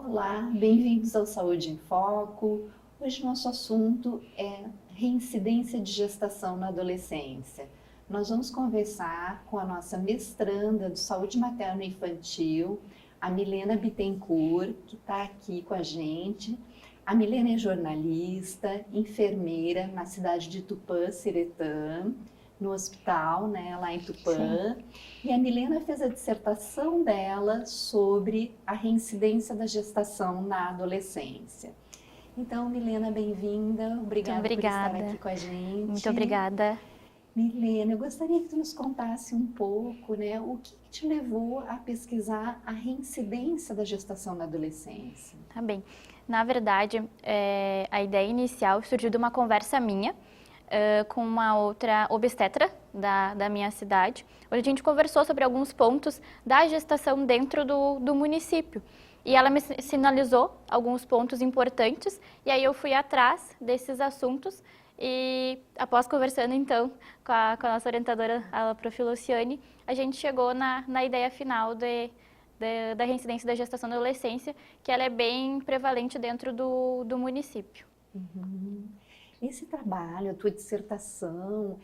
Olá, bem-vindos ao Saúde em Foco. Hoje nosso assunto é reincidência de gestação na adolescência. Nós vamos conversar com a nossa mestranda de Saúde Materno e Infantil, a Milena Bittencourt, que está aqui com a gente. A Milena é jornalista, enfermeira na cidade de Tupã, Ciretã, no hospital, né, lá em Tupã. Sim. E a Milena fez a dissertação dela sobre a reincidência da gestação na adolescência. Então, Milena, bem-vinda. Obrigada por estar aqui com a gente. Muito obrigada. Milena, eu gostaria que tu nos contasse um pouco, né, o que te levou a pesquisar a reincidência da gestação na adolescência? Tá bem. Na verdade, a ideia inicial surgiu de uma conversa minha com uma outra obstetra da minha cidade, onde a gente conversou sobre alguns pontos da gestação dentro do município. E ela me sinalizou alguns pontos importantes, e aí eu fui atrás desses assuntos. E após conversando então com a nossa orientadora, a Prof. Luciane, a gente chegou na ideia final da reincidência da gestação na adolescência, que ela é bem prevalente dentro do município. Uhum. Esse trabalho, a tua dissertação,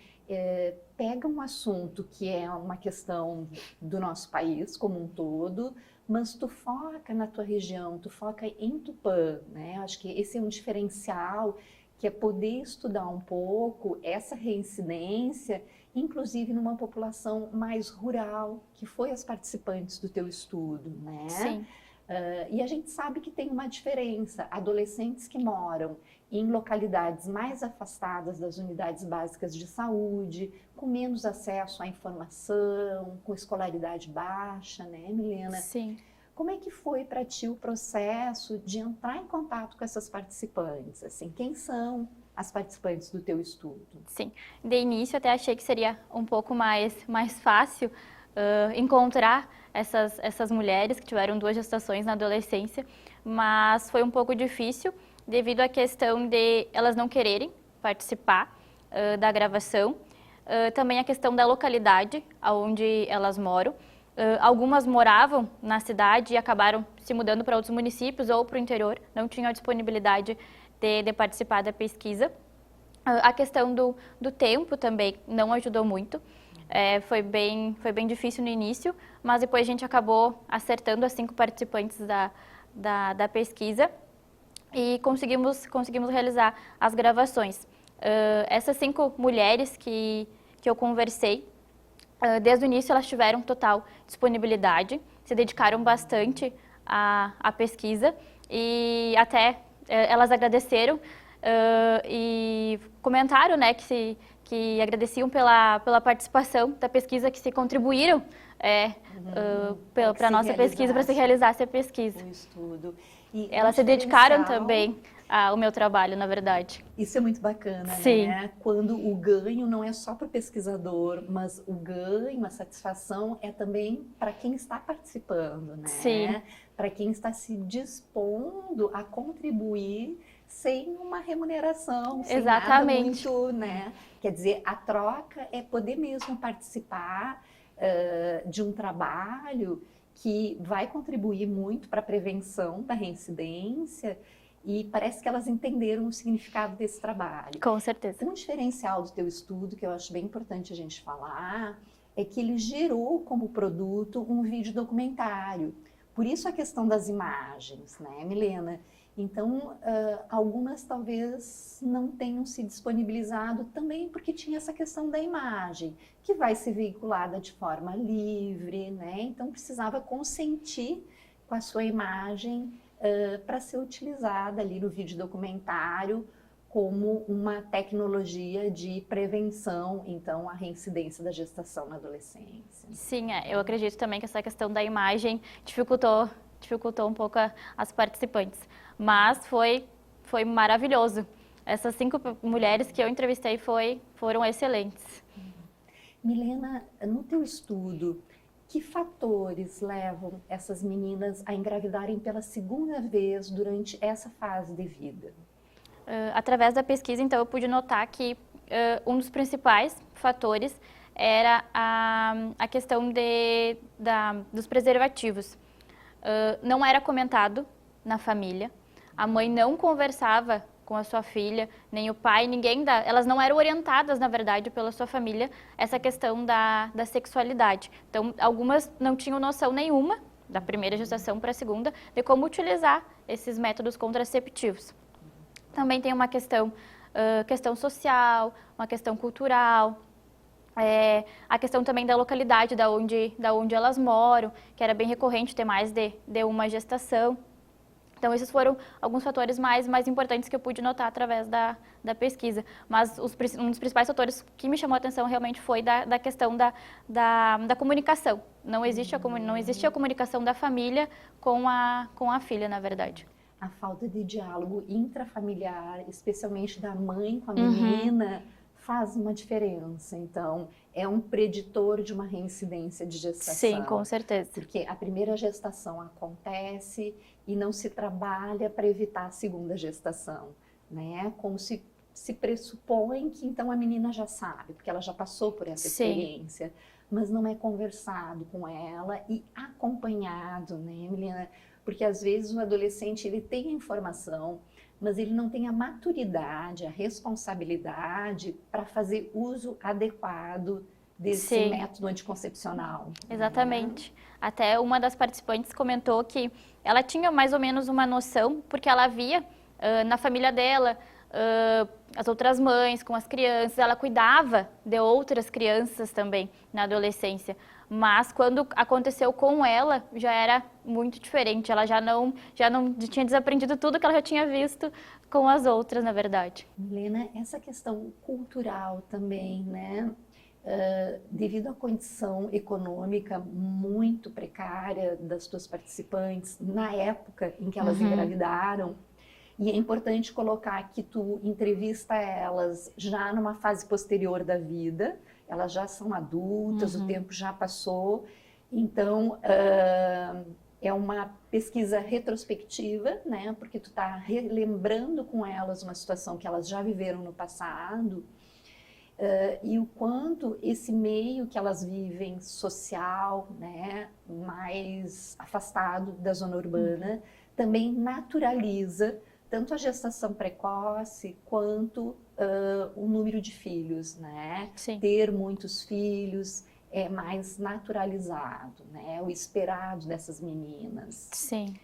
pega um assunto que é uma questão do nosso país como um todo, mas tu foca na tua região, tu foca em Tupã, né? Acho que esse é um diferencial, que é poder estudar um pouco essa reincidência, inclusive numa população mais rural, que foi as participantes do teu estudo, né? Sim. E a gente sabe que tem uma diferença, adolescentes que moram em localidades mais afastadas das unidades básicas de saúde, com menos acesso à informação, com escolaridade baixa, né, Milena? Sim. Como é que foi para ti o processo de entrar em contato com essas participantes? Assim, quem são as participantes do teu estudo? Sim. De início até achei que seria um pouco mais fácil encontrar essas mulheres que tiveram 2 gestações na adolescência, mas foi um pouco difícil devido à questão de elas não quererem participar da gravação, também a questão da localidade onde elas moram. Algumas moravam na cidade e acabaram se mudando para outros municípios ou para o interior, não tinham a disponibilidade de participar da pesquisa. A questão do tempo também não ajudou muito. Foi bem difícil no início, mas depois a gente acabou acertando as 5 participantes da pesquisa e conseguimos realizar as gravações. Essas 5 mulheres que eu conversei, desde o início elas tiveram total disponibilidade, se dedicaram bastante à pesquisa e até elas agradeceram e comentaram, né, que agradeciam pela participação da pesquisa, que se contribuíram para a nossa pesquisa, para se realizasse a pesquisa. O estudo. E elas se dedicaram também ao meu trabalho, na verdade. Isso é muito bacana, Sim. né? Quando o ganho não é só para o pesquisador, mas o ganho, a satisfação é também para quem está participando, né? Sim. Para quem está se dispondo a contribuir sem uma remuneração, sem Exatamente. nada muito, né? Quer dizer, a troca é poder mesmo participar de um trabalho que vai contribuir muito para a prevenção da reincidência, e parece que elas entenderam o significado desse trabalho. Com certeza. Um diferencial do teu estudo, que eu acho bem importante a gente falar, é que ele gerou como produto um vídeo documentário. Por isso a questão das imagens, né, Milena? Então, algumas talvez não tenham se disponibilizado também porque tinha essa questão da imagem, que vai ser veiculada de forma livre, né? Então, precisava consentir com a sua imagem para ser utilizada ali no vídeo documentário como uma tecnologia de prevenção, então, à reincidência da gestação na adolescência. Sim, eu acredito também que essa questão da imagem dificultou um pouco as participantes, mas foi maravilhoso. Essas 5 mulheres que eu entrevistei foram excelentes. Milena, no teu estudo, que fatores levam essas meninas a engravidarem pela 2ª vez durante essa fase de vida? Através da pesquisa, então, eu pude notar que um dos principais fatores era a questão dos preservativos. Não era comentado na família. A mãe não conversava com a sua filha, nem o pai, elas não eram orientadas, na verdade, pela sua família, essa questão da sexualidade. Então, algumas não tinham noção nenhuma, da primeira gestação para a segunda, de como utilizar esses métodos contraceptivos. Também tem uma questão social, uma questão cultural, a questão também da localidade, da onde elas moram, que era bem recorrente ter mais de uma gestação. Então, esses foram alguns fatores mais importantes que eu pude notar através da pesquisa. Mas um dos principais fatores que me chamou a atenção realmente foi da questão da comunicação. Não existia a comunicação da família com a filha, na verdade. A falta de diálogo intrafamiliar, especialmente da mãe com a menina, faz uma diferença. Então, é um preditor de uma reincidência de gestação. Sim, com certeza. Porque a primeira gestação acontece e não se trabalha para evitar a segunda gestação, né? Como se pressupõe que então a menina já sabe, porque ela já passou por essa experiência, mas não é conversado com ela e acompanhado, né, Milena? Porque às vezes o adolescente ele tem a informação, mas ele não tem a maturidade, a responsabilidade para fazer uso adequado desse método anticoncepcional. Exatamente. Até uma das participantes comentou que ela tinha mais ou menos uma noção, porque ela via na família dela as outras mães com as crianças, ela cuidava de outras crianças também na adolescência. Mas quando aconteceu com ela, já era muito diferente. Ela já não tinha desaprendido tudo que ela já tinha visto com as outras, na verdade. Milena, essa questão cultural também, né? Devido à condição econômica muito precária das tuas participantes, na época em que elas engravidaram, e é importante colocar que tu entrevista elas já numa fase posterior da vida, elas já são adultas, o tempo já passou, então é uma pesquisa retrospectiva, né? Porque tu está relembrando com elas uma situação que elas já viveram no passado, e o quanto esse meio que elas vivem social, né, mais afastado da zona urbana, também naturaliza tanto a gestação precoce quanto o número de filhos, né? Sim. Ter muitos filhos é mais naturalizado, né? O esperado dessas meninas. Sim.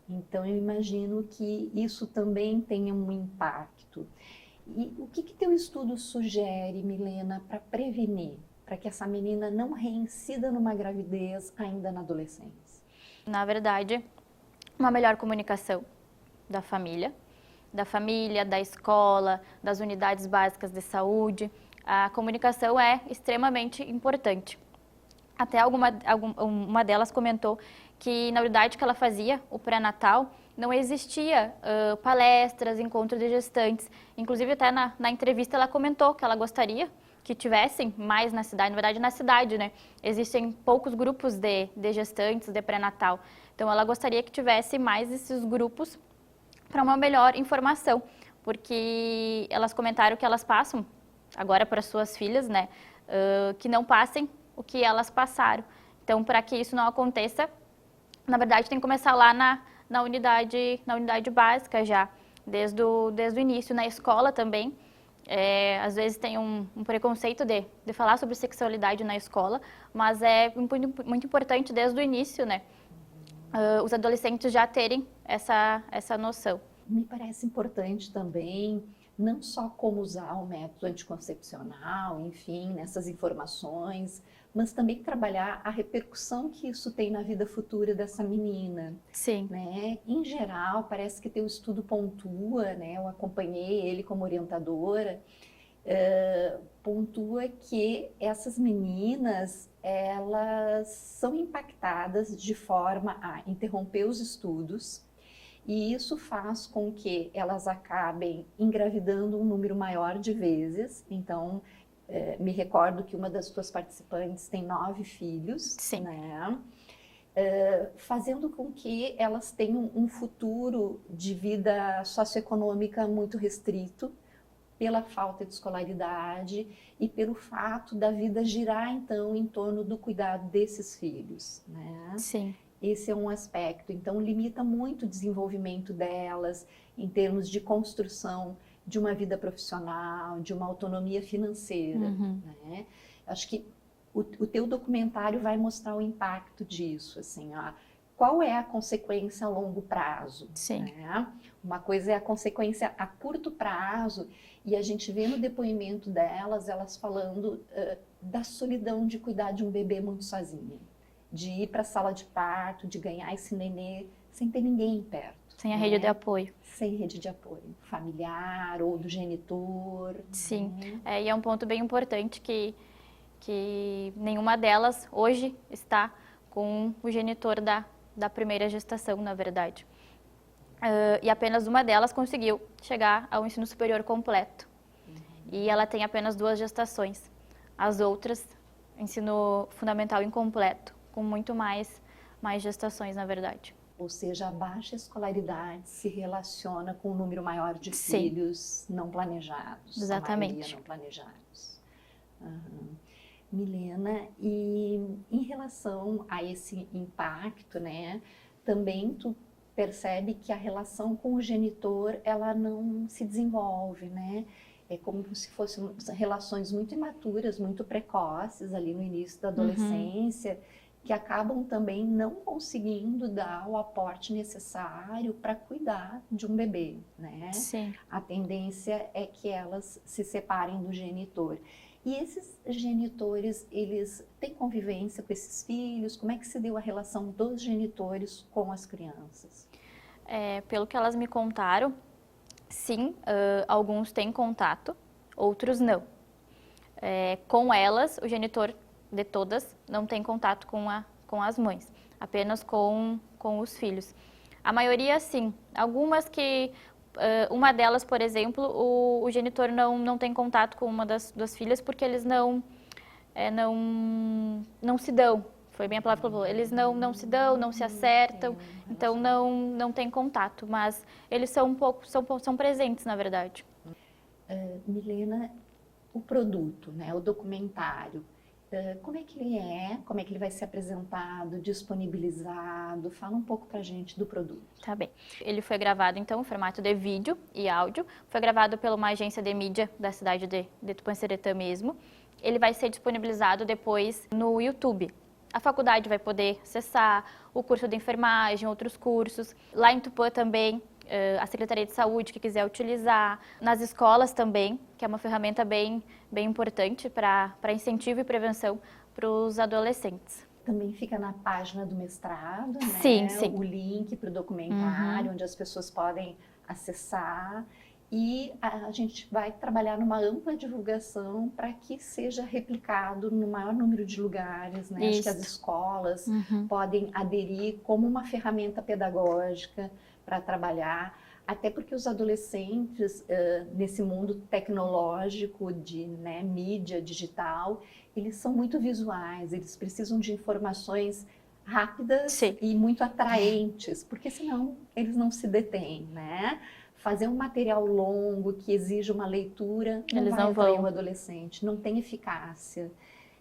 Então eu imagino que isso também tenha um impacto. E o que teu estudo sugere, Milena, para prevenir, para que essa menina não reincida numa gravidez ainda na adolescência? Na verdade, uma melhor comunicação da família, da escola, das unidades básicas de saúde. A comunicação é extremamente importante. Até uma delas comentou que na unidade que ela fazia, o pré-natal, não existia palestras, encontros de gestantes. Inclusive, até na entrevista, ela comentou que ela gostaria que tivessem mais na cidade. Na verdade, na cidade, né? Existem poucos grupos de gestantes, de pré-natal. Então, ela gostaria que tivesse mais esses grupos para uma melhor informação. Porque elas comentaram que elas passam, agora para suas filhas, né? Que não passem o que elas passaram. Então, para que isso não aconteça, na verdade, tem que começar lá na unidade básica já, desde o início. Na escola também, às vezes tem um preconceito de falar sobre sexualidade na escola, mas é muito importante desde o início, né? Os adolescentes já terem essa noção. Me parece importante também, não só como usar o método anticoncepcional, enfim, nessas informações, mas também trabalhar a repercussão que isso tem na vida futura dessa menina. Sim. Né? Em geral, parece que teu estudo pontua, né? Eu acompanhei ele como orientadora, pontua que essas meninas, elas são impactadas de forma a interromper os estudos, e isso faz com que elas acabem engravidando um número maior de vezes. Então, me recordo que uma das tuas participantes tem 9 filhos, Sim. Né? Fazendo com que elas tenham um futuro de vida socioeconômica muito restrito, pela falta de escolaridade e pelo fato da vida girar, então, em torno do cuidado desses filhos, né? Sim. Esse é um aspecto. Então, limita muito o desenvolvimento delas em termos de construção de uma vida profissional, de uma autonomia financeira. Né? Acho que o teu documentário vai mostrar o impacto disso, assim, ó. Qual é a consequência a longo prazo? Sim. Né? Uma coisa é a consequência a curto prazo, e a gente vê no depoimento delas, elas falando da solidão de cuidar de um bebê muito sozinha, de ir para a sala de parto, de ganhar esse nenê sem ter ninguém perto. Sem a rede de apoio. Sem rede de apoio familiar ou do genitor. Sim, né? E é um ponto bem importante que nenhuma delas hoje está com o genitor da primeira gestação, na verdade. E apenas uma delas conseguiu chegar ao ensino superior completo. E ela tem apenas 2 gestações. As outras, ensino fundamental incompleto, com muito mais gestações, na verdade. Ou seja, a baixa escolaridade se relaciona com um número maior de Sim. filhos não planejados. Exatamente. A maioria não planejados. Milena, e em relação a esse impacto, né, também tu percebe que a relação com o genitor, ela não se desenvolve, né? É como se fossem relações muito imaturas, muito precoces ali no início da adolescência, que acabam também não conseguindo dar o aporte necessário para cuidar de um bebê, né? Sim. A tendência é que elas se separem do genitor. E esses genitores, eles têm convivência com esses filhos? Como é que se deu a relação dos genitores com as crianças? Pelo que elas me contaram, sim, alguns têm contato, outros não. Com elas, o genitor de todas não tem contato com as mães, apenas com os filhos. A maioria, sim. Algumas que... uma delas, por exemplo, o genitor não tem contato com uma das filhas porque eles não se dão. Foi bem a palavra que ela falou. Eles não se dão, não se acertam, então não tem contato. Mas eles são presentes, na verdade. Milena, o produto, né, o documentário, como é que ele é? Como é que ele vai ser apresentado, disponibilizado? Fala um pouco pra gente do produto. Tá bem. Ele foi gravado, então, em formato de vídeo e áudio. Foi gravado por uma agência de mídia da cidade de Tupã-Seretã mesmo. Ele vai ser disponibilizado depois no YouTube. A faculdade vai poder acessar o curso de enfermagem, outros cursos. Lá em Tupã também, a Secretaria de Saúde, que quiser utilizar. Nas escolas também, que é uma ferramenta bem importante para incentivo e prevenção para os adolescentes. Também fica na página do mestrado, né? Sim, sim. O link para o documentário, onde as pessoas podem acessar. E a gente vai trabalhar numa ampla divulgação para que seja replicado no maior número de lugares, né? Acho que as escolas podem aderir como uma ferramenta pedagógica para trabalhar, até porque os adolescentes, nesse mundo tecnológico de mídia digital, eles são muito visuais, eles precisam de informações rápidas Sim. e muito atraentes, porque senão eles não se detêm, né? Fazer um material longo que exige uma leitura Eles vai não atrair vão. o adolescente, não tem eficácia.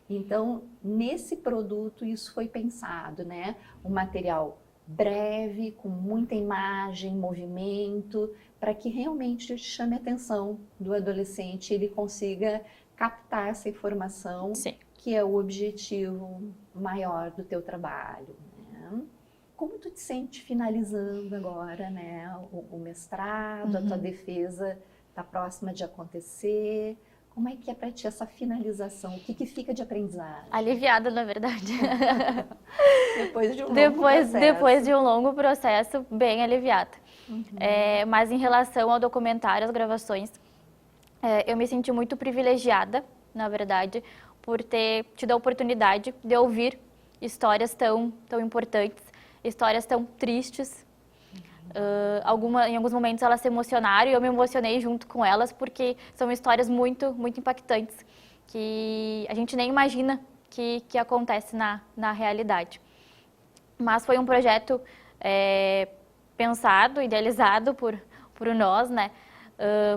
Então, nesse produto, isso foi pensado, né? Um material breve, com muita imagem, movimento, para que realmente chame a atenção do adolescente e ele consiga captar essa informação, Sim. que é o objetivo maior do teu trabalho, né? Como tu te sente finalizando agora, né, o mestrado, a tua defesa está próxima de acontecer? Como é que é para ti essa finalização? O que fica de aprendizagem? Aliviada, na verdade. Depois de um longo processo. Depois de um longo processo, bem aliviada. Mas em relação ao documentário, às gravações, eu me senti muito privilegiada, na verdade, por ter tido a oportunidade de ouvir histórias tão importantes, histórias tão tristes. Em alguns momentos elas se emocionaram e eu me emocionei junto com elas, porque são histórias muito impactantes, que a gente nem imagina que acontece na realidade. Mas foi um projeto pensado, idealizado por nós, né?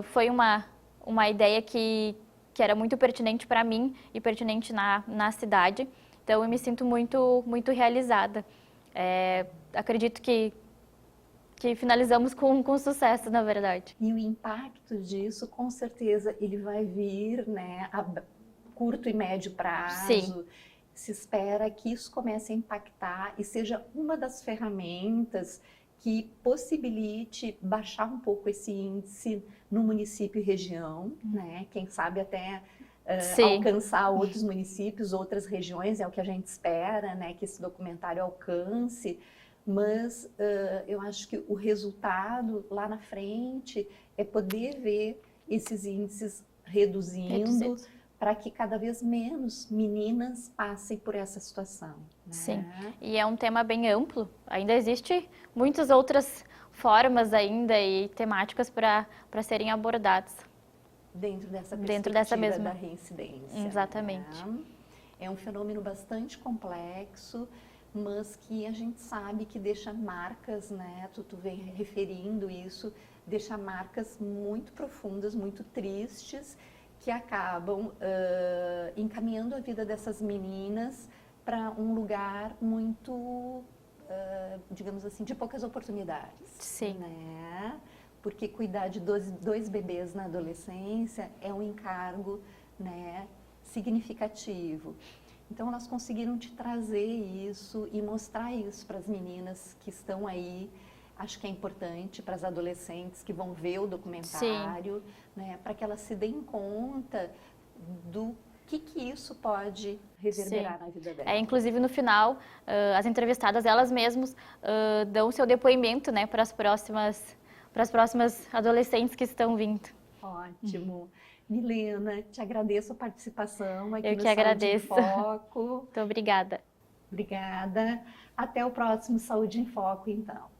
Foi uma ideia que era muito pertinente para mim e pertinente na cidade. Então eu me sinto muito realizada Acredito que finalizamos com sucesso, na verdade. E o impacto disso, com certeza, ele vai vir, né, a curto e médio prazo. Sim. Se espera que isso comece a impactar e seja uma das ferramentas que possibilite baixar um pouco esse índice no município e região, né? Quem sabe até alcançar outros municípios, outras regiões, é o que a gente espera, né? Que esse documentário alcance. Mas eu acho que o resultado lá na frente é poder ver esses índices reduzindo para que cada vez menos meninas passem por essa situação. Né? Sim, e é um tema bem amplo, ainda existe muitas outras formas ainda e temáticas para serem abordadas. Dentro dessa perspectiva mesma da reincidência. Exatamente. Né? É um fenômeno bastante complexo, mas que a gente sabe que deixa marcas, né? Tu vem referindo isso, deixa marcas muito profundas, muito tristes, que acabam encaminhando a vida dessas meninas para um lugar muito, digamos assim, de poucas oportunidades. Sim. Né? Porque cuidar de dois bebês na adolescência é um encargo, né, significativo. Então, elas conseguiram te trazer isso e mostrar isso para as meninas que estão aí. Acho que é importante para as adolescentes que vão ver o documentário, né, para que elas se deem conta do que isso pode reverberar na vida delas. Inclusive, no final, as entrevistadas, elas mesmas dão o seu depoimento, né, para as próximas adolescentes que estão vindo. Ótimo. Milena, te agradeço a participação aqui Eu no que agradeço. Saúde em Foco. Muito obrigada. Obrigada. Até o próximo Saúde em Foco, então.